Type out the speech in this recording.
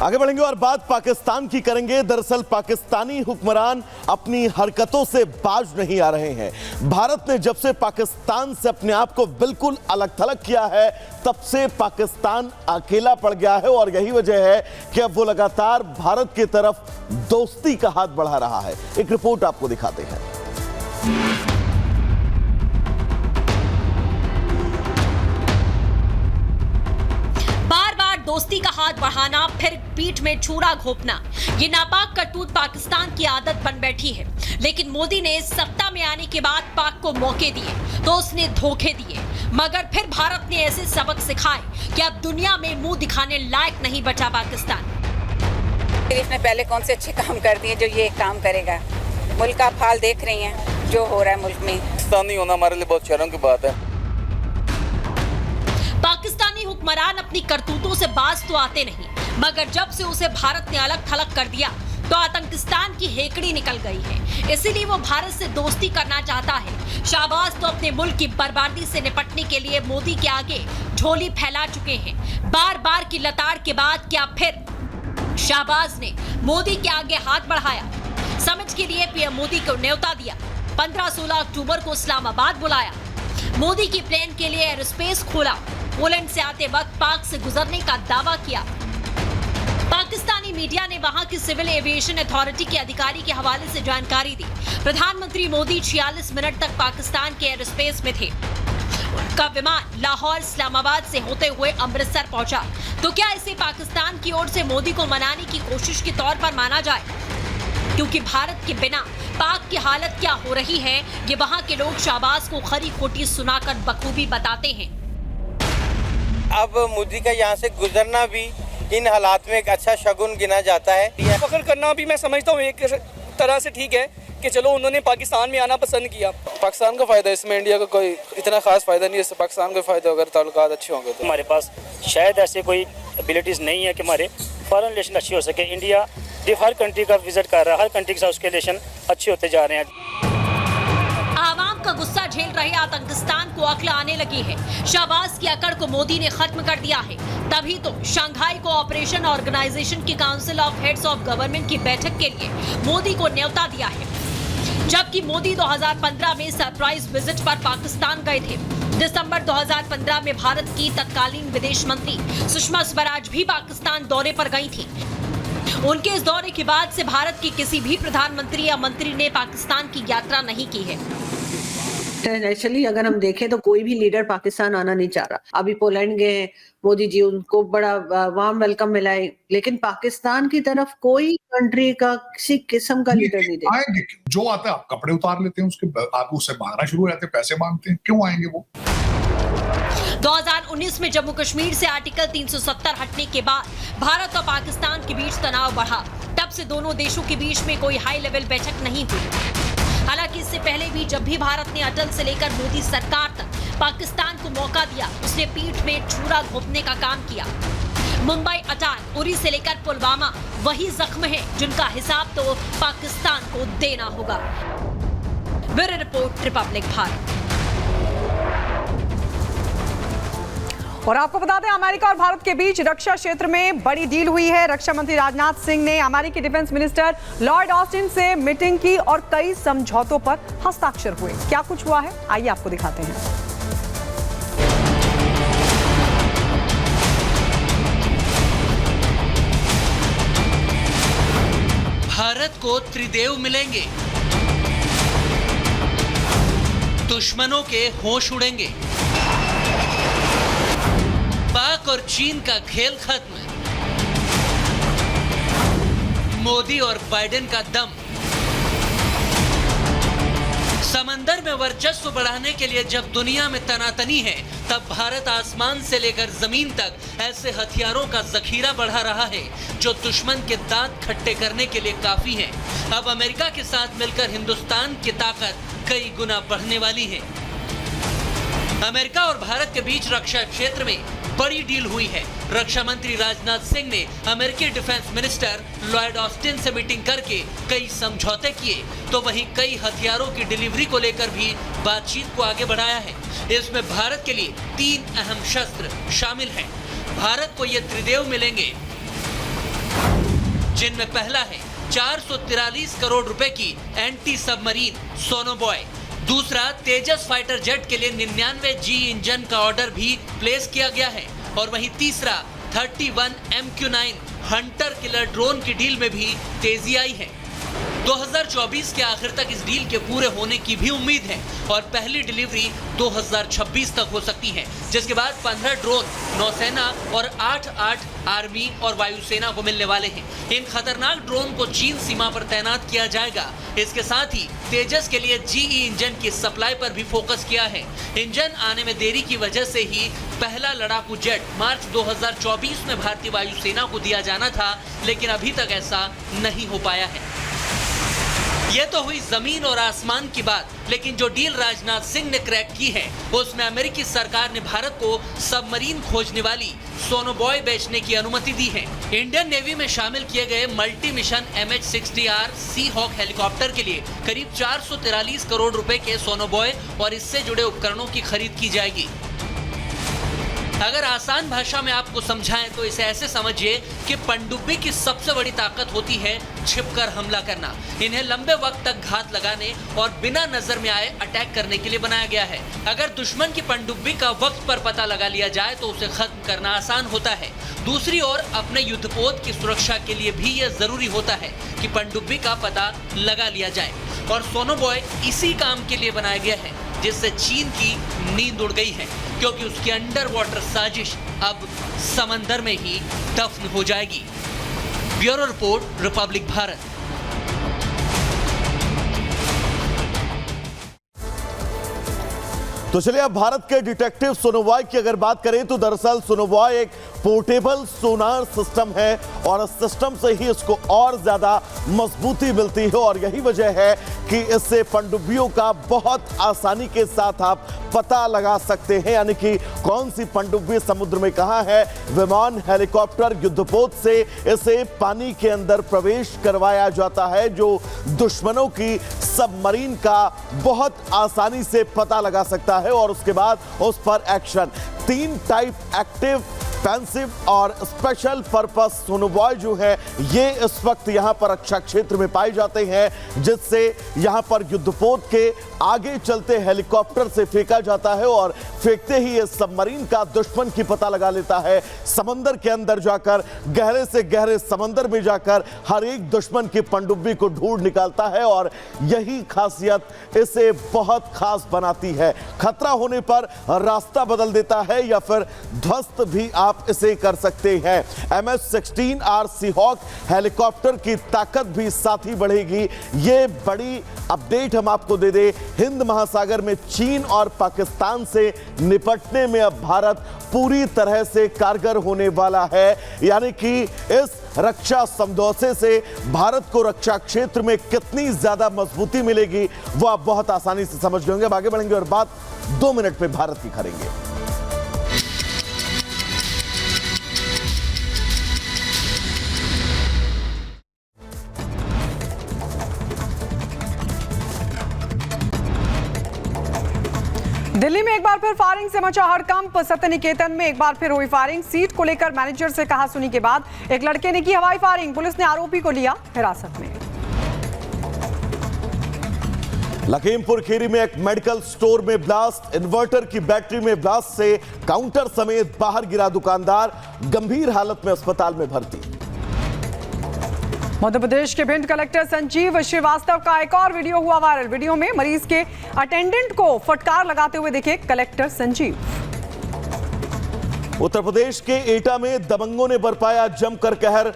आगे बढ़ेंगे और बात पाकिस्तान की करेंगे। दरअसल पाकिस्तानी हुक्मरान अपनी हरकतों से बाज नहीं आ रहे हैं। भारत ने जब से पाकिस्तान से अपने आप को बिल्कुल अलग थलग किया है, तब से पाकिस्तान अकेला पड़ गया है और यही वजह है कि अब वो लगातार भारत की तरफ दोस्ती का हाथ बढ़ा रहा है। एक रिपोर्ट आपको दिखाते हैं। दोस्ती का हाथ बढ़ाना, फिर पीठ में छुरा घोंपना, ये नापाक करतूत पाकिस्तान की आदत बन बैठी है। लेकिन मोदी ने सत्ता में आने के बाद पाक को मौके दिए तो उसने धोखे दिए, मगर फिर भारत ने ऐसे सबक सिखाए कि अब दुनिया में मुंह दिखाने लायक नहीं बचा पाकिस्तान। इसने पहले कौन से अच्छे काम कर दिए जो ये काम करेगा। मुल्क का हाल देख रही हैं जो हो रहा है मुल्क में। पाकिस्तानी होना हमारे लिए बहुत शर्म की बात है। पाकिस्तानी हुक्मरान अपनी करतूतों से बाज तो आते नहीं, मगर जब से उसे भारत ने अलग थलग कर दिया तो आतंकिस्तान की हेकड़ी निकल गई है। इसीलिए वो भारत से दोस्ती करना चाहता है। शाहबाज तो अपने मुल्क की बर्बादी से निपटने के लिए मोदी के आगे झोली फैला चुके हैं। बार बार की लताड़ के बाद क्या फिर शाहबाज ने मोदी के आगे हाथ बढ़ाया। समिट के लिए पीएम मोदी को न्योता दिया। 15-16 अक्टूबर को इस्लामाबाद बुलाया। मोदी की प्लेन के लिए एयर स्पेस खोला। पोलैंड से आते वक्त पाक से गुजरने का दावा किया। पाकिस्तानी मीडिया ने वहां की सिविल एविएशन अथॉरिटी के अधिकारी के हवाले से जानकारी दी। प्रधानमंत्री मोदी 46 मिनट तक पाकिस्तान के एयर स्पेस में थे। उनका विमान लाहौर इस्लामाबाद से होते हुए अमृतसर पहुंचा। तो क्या इसे पाकिस्तान की ओर से मोदी को मनाने की कोशिश के तौर पर माना जाए? क्योंकि भारत के बिना पाक की हालत क्या हो रही है, ये वहां के लोग शाहबाज को खरी खोटी सुनाकर बखूबी बताते हैं। अब मोदी का यहाँ से गुजरना भी इन हालात में एक अच्छा शगुन गिना जाता है। पकड़ करना भी मैं समझता हूँ एक तरह से ठीक है कि चलो उन्होंने पाकिस्तान में आना पसंद किया। पाकिस्तान का फायदा इसमें, इंडिया का कोई इतना खास फायदा नहीं है। इससे पाकिस्तान का फायदा अगर ताल्लुकात अच्छे होंगे तो। हमारे पास शायद ऐसे कोई एबिलिटीज नहीं है कि हमारे फॉरेन रिलेशन अच्छी हो सके। इंडिया हर कंट्री का विजिट कर रहा है, हर कंट्री के साथ उसके रिलेशन अच्छे होते जा रहे हैं। आवाम का गुस्सा झेल रहे आतंकिस्तान को अक्ल आने लगी है। शाहबाज की अकड़ को मोदी ने खत्म कर दिया है। तभी तो शंघाई कोऑपरेशन ऑर्गेनाइजेशन की council of heads of government की बैठक के लिए मोदी को न्योता दिया है। जबकि मोदी 2015 में सरप्राइज विजिट पर पाकिस्तान गए थे। दिसंबर 2015 में भारत की तत्कालीन विदेश मंत्री सुषमा स्वराज भी पाकिस्तान दौरे पर गई थी। उनके इस दौरे के बाद से भारत के किसी भी प्रधानमंत्री या मंत्री ने पाकिस्तान की यात्रा नहीं की है। इंटरनेशनली अगर हम देखें तो कोई भी लीडर पाकिस्तान आना नहीं चाह रहा। अभी पोलैंड गए हैं मोदी जी, उनको बड़ा वार्म वेलकम मिला है, लेकिन पाकिस्तान की तरफ कोई कंट्री का किसी किस्म का लीडर नहीं देखा। आएंगे जो आता है आप कपड़े उतार लेते हैं उसके, आप उससे मांगना शुरू हो जाते हैं, पैसे मांगते हैं। क्यों आएंगे वो? 2019 में जम्मू कश्मीर से आर्टिकल 370 हटने के बाद भारत और पाकिस्तान के बीच तनाव बढ़ा। तब से दोनों देशों के बीच में कोई हाई लेवल बैठक नहीं हुई। हालांकि इससे पहले भी जब भी भारत ने अटल से लेकर मोदी सरकार तक पाकिस्तान को मौका दिया, उसने पीठ में छुरा घोंपने का काम किया। मुंबई अटैक, उरी से लेकर पुलवामा वही जख्म है जिनका हिसाब तो पाकिस्तान को देना होगा। Bureau report, Republic Bharat. और आपको बता दें, अमेरिका और भारत के बीच रक्षा क्षेत्र में बड़ी डील हुई है। रक्षा मंत्री राजनाथ सिंह ने अमेरिकी डिफेंस मिनिस्टर लॉयड ऑस्टिन से मीटिंग की और कई समझौतों पर हस्ताक्षर हुए। क्या कुछ हुआ है, आइए आपको दिखाते हैं। भारत को त्रिदेव मिलेंगे, दुश्मनों के होश उड़ेंगे, पाक और चीन का खेल खत्म, मोदी और बाइडेन का दम। समंदर में वर्चस्व बढ़ाने के लिए जब दुनिया में तनातनी है, तब भारत आसमान से लेकर जमीन तक ऐसे हथियारों का जखीरा बढ़ा रहा है जो दुश्मन के दांत खट्टे करने के लिए काफी है। अब अमेरिका के साथ मिलकर हिंदुस्तान की ताकत कई गुना बढ़ने वाली है। अमेरिका और भारत के बीच रक्षा क्षेत्र में बड़ी डील हुई है। रक्षा मंत्री राजनाथ सिंह ने अमेरिकी डिफेंस मिनिस्टर लॉयड ऑस्टिन से मीटिंग करके कई समझौते किए, तो वहीं कई हथियारों की डिलीवरी को लेकर भी बातचीत को आगे बढ़ाया है। इसमें भारत के लिए 3 अहम शस्त्र शामिल हैं। भारत को ये त्रिदेव मिलेंगे: जिनमें पहला है 443 करोड़ रुपए की एंटी सबमरीन सोनोबॉय। दूसरा तेजस फाइटर जेट के लिए 99 जी इंजन का ऑर्डर भी प्लेस किया गया है। और वहीं तीसरा 31 MQ-9 हंटर किलर ड्रोन की डील में भी तेजी आई है। 2024 के आखिर तक इस डील के पूरे होने की भी उम्मीद है और पहली डिलीवरी 2026 तक हो सकती है, जिसके बाद 15 ड्रोन नौसेना और 8 आर्मी और वायुसेना को मिलने वाले हैं। इन खतरनाक ड्रोन को चीन सीमा पर तैनात किया जाएगा। इसके साथ ही तेजस के लिए जीई इंजन की सप्लाई पर भी फोकस किया है। इंजन आने में देरी की वजह से ही पहला लड़ाकू जेट मार्च 2024 में भारतीय वायुसेना को दिया जाना था, लेकिन अभी तक ऐसा नहीं हो पाया है। ये तो हुई जमीन और आसमान की बात, लेकिन जो डील राजनाथ सिंह ने क्रैक की है उसमें अमेरिकी सरकार ने भारत को सबमरीन खोजने वाली सोनोबॉय बेचने की अनुमति दी है। इंडियन नेवी में शामिल किए गए मल्टी मिशन MH-60R सी हॉक हेलीकॉप्टर के लिए करीब 443 करोड़ रुपए के सोनोबॉय और इससे जुड़े उपकरणों की खरीद की जाएगी। अगर आसान भाषा में आपको समझाएं तो इसे ऐसे समझिए कि पनडुब्बी की सबसे बड़ी ताकत होती है छिपकर हमला करना। इन्हें लंबे वक्त तक घात लगाने और बिना नजर में आए अटैक करने के लिए बनाया गया है। अगर दुश्मन की पनडुब्बी का वक्त पर पता लगा लिया जाए तो उसे खत्म करना आसान होता है। दूसरी ओर अपने युद्धपोत की सुरक्षा के लिए भी यह जरूरी होता है कि पनडुब्बी का पता लगा लिया जाए, और सोनोबॉय इसी काम के लिए बनाया गया है, जिससे चीन की नींद उड़ गई है, क्योंकि उसकी अंडर वाटर साजिश अब समंदर में ही दफन हो जाएगी। Bureau report, Republic Bharat. तो चलिए अब भारत के डिटेक्टिव सोनोबॉय की अगर बात करें तो दरअसल सोनोबॉय एक पोर्टेबल सोनार सिस्टम है और इस सिस्टम से ही इसको और ज्यादा मजबूती मिलती है, और यही वजह है कि इससे पनडुब्बियों का बहुत आसानी के साथ आप पता लगा सकते हैं, यानी कि कौन सी पनडुब्बी समुद्र में कहां है। विमान, हेलीकॉप्टर, युद्धपोत से इसे पानी के अंदर प्रवेश करवाया जाता है, जो दुश्मनों की सबमरीन का बहुत आसानी से पता लगा सकता है और उसके बाद उस पर एक्शन। 3 टाइप, एक्टिव, पैसिव और स्पेशल पर्पस सोनोबॉय जो है ये इस वक्त यहां पर रक्षा क्षेत्र में पाए जाते हैं, जिससे यहां पर युद्धपोत के आगे चलते हेलीकॉप्टर से फेंका जाता है और फेंकते ही ये सबमरीन का दुश्मन की पता लगा लेता है। समंदर के अंदर जाकर, गहरे से गहरे समंदर में जाकर हर एक दुश्मन की पनडुब्बी को ढूंढ निकालता है और यही खासियत इसे बहुत खास बनाती है। खतरा होने पर रास्ता बदल देता है या फिर ध्वस्त भी आप इसे कर सकते हैं। MH-16R सी हॉक हेलीकॉप्टर की ताकत भी साथ ही बढ़ेगी। ये बड़ी अपडेट हम आपको दे दें, हिंद महासागर में चीन और पाकिस्तान से निपटने में अब भारत पूरी तरह से कारगर होने वाला है, यानी कि इस रक्षा समझौते से भारत को रक्षा क्षेत्र में कितनी ज्यादा मजबूती मिलेगी वो आप बहुत आसानी से समझ गए होंगे। अब आगे बढ़ेंगे और बात 2 मिनट में भारत की करेंगे। दिल्ली में एक बार फिर फायरिंग से मचा हड़कंप। सत्य निकेतन में एक बार फिर हुई फायरिंग। सीट को लेकर मैनेजर से कहा सुनी के बाद एक लड़के ने की हवाई फायरिंग। पुलिस ने आरोपी को लिया हिरासत में। लखीमपुर खीरी में एक मेडिकल स्टोर में ब्लास्ट, इन्वर्टर की बैटरी में ब्लास्ट से काउंटर समेत बाहर गिरा दुकानदार, गंभीर हालत में अस्पताल में भर्ती। मध्य प्रदेश के भिंड कलेक्टर संजीव श्रीवास्तव का एक और वीडियो हुआ वायरल। वीडियो में मरीज के अटेंडेंट को फटकार लगाते हुए दिखे कलेक्टर संजीव। उत्तर प्रदेश के एटा में दबंगों ने बरपाया जमकर कहर,